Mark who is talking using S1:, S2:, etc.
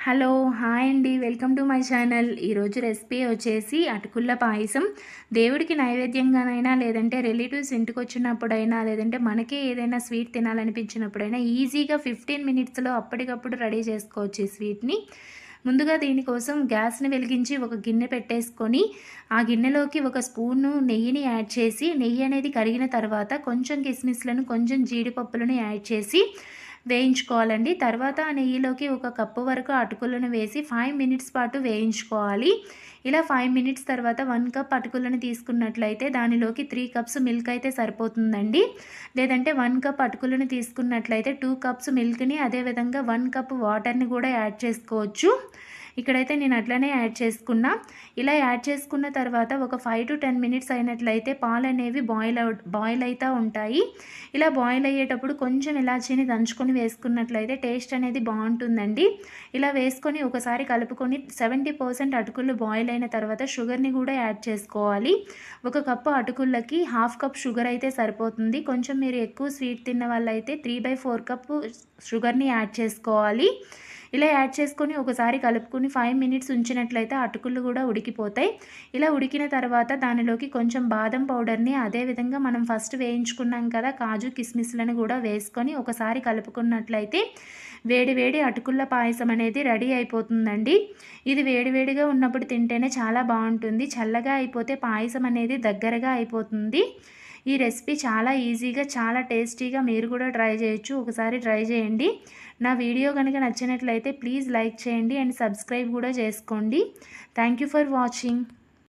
S1: Hello hi అండి, welcome to my channel. ఈరోజు recipe వచ్చేసి అటుకుల పాయసం. దేవుడికి నైవేద్యంగానైనా, లేదంటే రిలేటివ్స్ ఇంటికి వచ్చినప్పుడైనా, లేదంటే మనకే ఏదైనా స్వీట్ తినాలనిపించినప్పుడైనా ఈజీగా 15 మినిట్స్లో అప్పటికప్పుడు రెడీ చేసుకోవచ్చు ఈ స్వీట్ని. ముందుగా దీనికోసం గ్యాస్ని వెలిగించి ఒక గిన్నె పెట్టేసుకొని, ఆ గిన్నెలోకి ఒక స్పూను నెయ్యిని యాడ్ చేసి, నెయ్యి అనేది కరిగిన తర్వాత కొంచెం కిస్మిస్లను, కొంచెం జీడిపప్పులను యాడ్ చేసి వేయించుకోవాలండి. తర్వాత ఆ నెయ్యిలోకి ఒక కప్పు వరకు అటుకులను వేసి 5 మినిట్స్ పాటు వేయించుకోవాలి. ఇలా 5 మినిట్స్ తర్వాత 1 కప్ అటుకులను తీసుకున్నట్లయితే దానిలోకి 3 కప్స్ మిల్క్ అయితే సరిపోతుందండి. లేదంటే 1 కప్ అటుకులను తీసుకున్నట్లయితే 2 కప్స్ మిల్క్ని, అదేవిధంగా 1 కప్ వాటర్ని కూడా యాడ్ చేసుకోవచ్చు. ఇక్కడైతే నేను అట్లనే యాడ్ చేసుకున్నా. ఇలా యాడ్ చేసుకున్న తర్వాత ఒక 5 to 10 మినిట్స్ అయినట్లయితే పాలు అనేవి బాయిల్ అవుతూ ఉంటాయి. ఇలా బాయిల్ అయ్యేటప్పుడు కొంచెం ఇలాచీని దంచుకొని వేసుకున్నట్లయితే టేస్ట్ అనేది బాగుంటుందండి. ఇలా వేసుకొని ఒకసారి కలుపుకొని 70% అటుకులు బాయిల్ అయిన తర్వాత షుగర్ని కూడా యాడ్ చేసుకోవాలి. ఒక కప్పు అటుకులకి హాఫ్ కప్ షుగర్ అయితే సరిపోతుంది. కొంచెం మీరు ఎక్కువ స్వీట్ తిన్న వాళ్ళైతే 3/4 కప్పు షుగర్ని యాడ్ చేసుకోవాలి. ఇలా యాడ్ చేసుకొని ఒకసారి కలుపుకొని 5 మినిట్స్ ఉంచినట్లయితే అటుకులు కూడా ఉడికిపోతాయి. ఇలా ఉడికిన తర్వాత దానిలోకి కొంచెం బాదం పౌడర్ని, అదేవిధంగా మనం ఫస్ట్ వేయించుకున్నాం కదా కాజు కిస్మిస్లను కూడా వేసుకొని ఒకసారి కలుపుకున్నట్లయితే వేడి వేడి అటుకుల పాయసం అనేది రెడీ అయిపోతుందండి. ఇది వేడివేడిగా ఉన్నప్పుడు తింటేనే చాలా బాగుంటుంది. చల్లగా అయిపోతే పాయసం అనేది దగ్గరగా అయిపోతుంది. ఈ రెసిపీ చాలా ఈజీగా, చాలా టేస్టీగా మీరు కూడా ట్రై చేయొచ్చు. ఒకసారి ట్రై చేయండి. నా వీడియో కనుక నచ్చినట్లయితే ప్లీజ్ లైక్ చేయండి అండ్ సబ్స్క్రైబ్ కూడా చేసుకోండి. Thank you for watching.